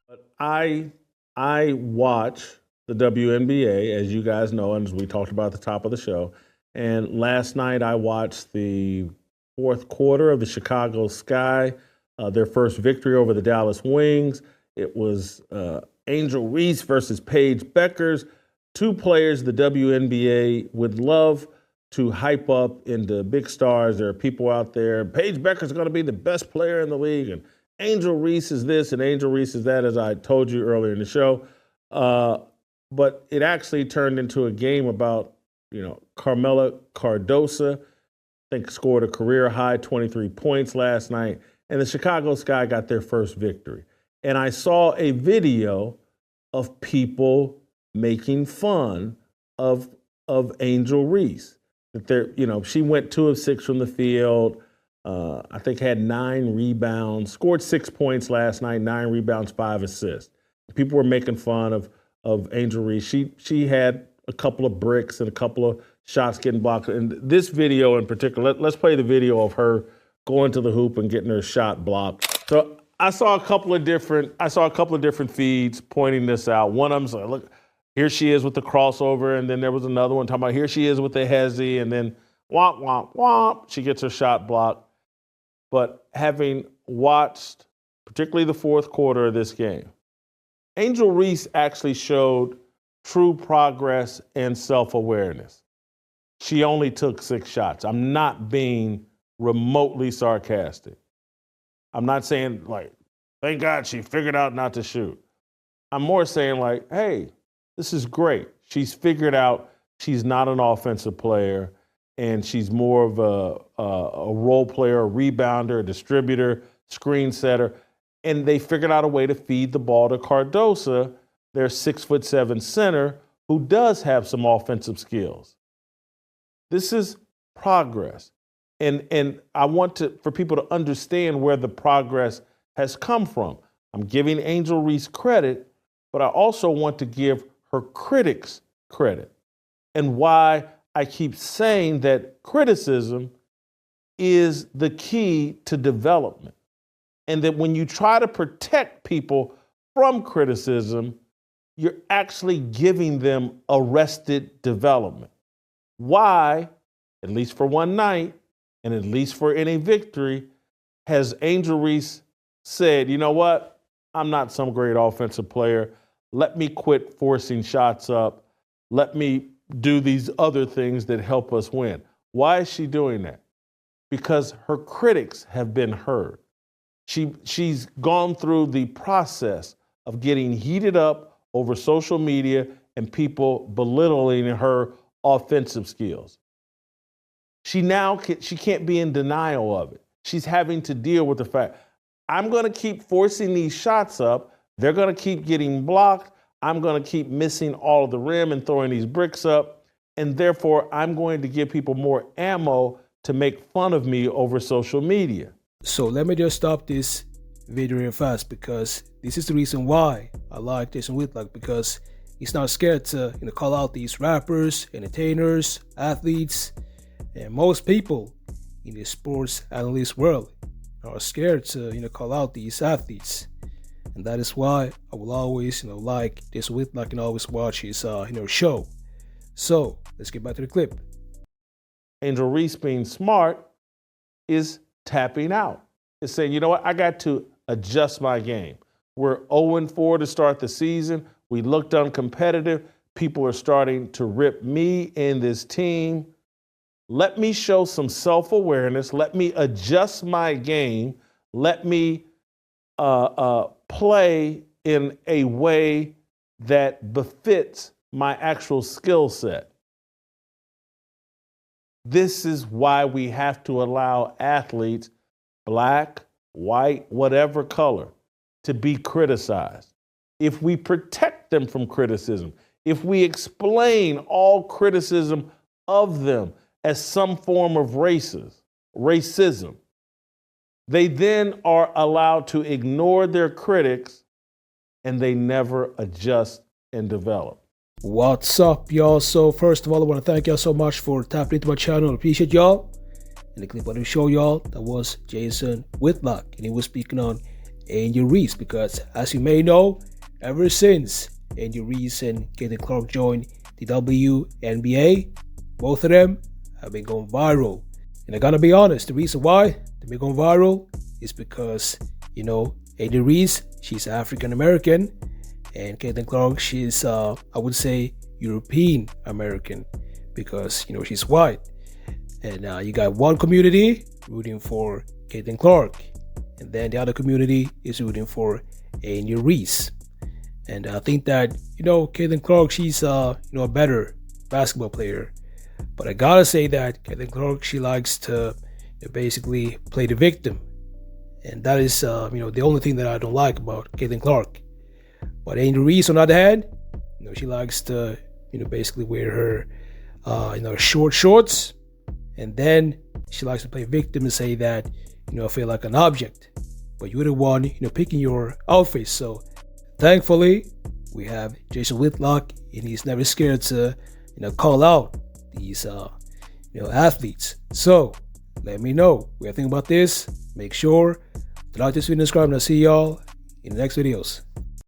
But I watch the WNBA, as you guys know, and as we talked about at the top of the show. And last night I watched the fourth quarter of the Chicago Sky, their first victory over the Dallas Wings. It was Angel Reese versus Paige Beckers, two players the WNBA would love to hype up into big stars. There are people out there. Paige Beckers is going to be the best player in the league, and Angel Reese is this and Angel Reese is that, as I told you earlier in the show. But it actually turned into a game about, Carmela Cardosa, I think scored a career high 23 points last night, and the Chicago Sky got their first victory. And I saw a video of people making fun of Angel Reese. That she went 2 of 6 from the field. I think had 9 rebounds, scored 6 points last night, 9 rebounds, 5 assists. People were making fun of Angel Reese. She had a couple of bricks and a couple of shots getting blocked. And this video in particular, let's play the video of her going to the hoop and getting her shot blocked. So I saw a couple of different feeds pointing this out. One of them's like, look, here she is with the crossover, and then there was another one talking about here she is with the hezzy, and then womp, womp, womp, she gets her shot blocked. But having watched particularly the fourth quarter of this game, Angel Reese actually showed true progress and self-awareness. She only took 6 shots. I'm not being remotely sarcastic. I'm not saying, thank God she figured out not to shoot. I'm more saying, hey, this is great. She's figured out she's not an offensive player, and she's more of a role player, a rebounder, a distributor, screen setter. And they figured out a way to feed the ball to Cardosa, their 6'7" center, who does have some offensive skills. This is progress. And I want for people to understand where the progress has come from. I'm giving Angel Reese credit, but I also want to give her critics credit. And why I keep saying that criticism is the key to development. And that when you try to protect people from criticism, you're actually giving them arrested development. Why, at least for one night, and at least for any victory, has Angel Reese said, you know what? I'm not some great offensive player. Let me quit forcing shots up. Let me do these other things that help us win. Why is she doing that? Because her critics have been heard. She's gone through the process of getting heated up over social media and people belittling her offensive skills. She can't be in denial of it. She's having to deal with the fact, I'm going to keep forcing these shots up. They're going to keep getting blocked. I'm going to keep missing all of the rim and throwing these bricks up. And therefore, I'm going to give people more ammo to make fun of me over social media. So let me just stop this video real fast, because this is the reason why I like Jason Whitlock, because he's not scared to call out these rappers, entertainers, athletes, and most people in the sports analyst world are scared to call out these athletes. And that is why I will always like Jason Whitlock and always watch his show. So let's get back to the clip. Angel Reese, being smart, is tapping out. It's saying, you know what, I got to adjust my game. We're 0-4 to start the season. We looked uncompetitive. People are starting to rip me and this team. Let me show some self-awareness. Let me adjust my game. Let me play in a way that befits my actual skill set. This is why we have to allow athletes, black, white, whatever color, to be criticized. If we protect them from criticism, if we explain all criticism of them as some form of racism, they then are allowed to ignore their critics, and they never adjust and develop. What's up, y'all? So first of all, I want to thank y'all so much for tapping into my channel. I appreciate y'all. And the clip I want to show y'all, that was Jason Whitlock, and he was speaking on Angel Reese, because as you may know, ever since Angel Reese and Caitlin Clark joined the WNBA, both of them have been going viral. And I gotta be honest, the reason why they've been going viral is because, Angel Reese, she's African American, and Caitlin Clark, she's, I would say, European American, because, she's white. And you got one community rooting for Caitlin Clark, and then the other community is rooting for Angel Reese. And I think that, Caitlin Clark, she's, a better basketball player. But I gotta say that Caitlin Clark, she likes to basically play the victim. And that is, the only thing that I don't like about Caitlin Clark. But Angel Reese, on the other hand, she likes to, basically wear her, short shorts. And then she likes to play victim and say that, I feel like an object. But you're the one, picking your outfit. So thankfully, we have Jason Whitlock, and he's never scared to, call out these, athletes. So let me know what you think about this. Make sure to like this video and subscribe, and I'll see y'all in the next videos.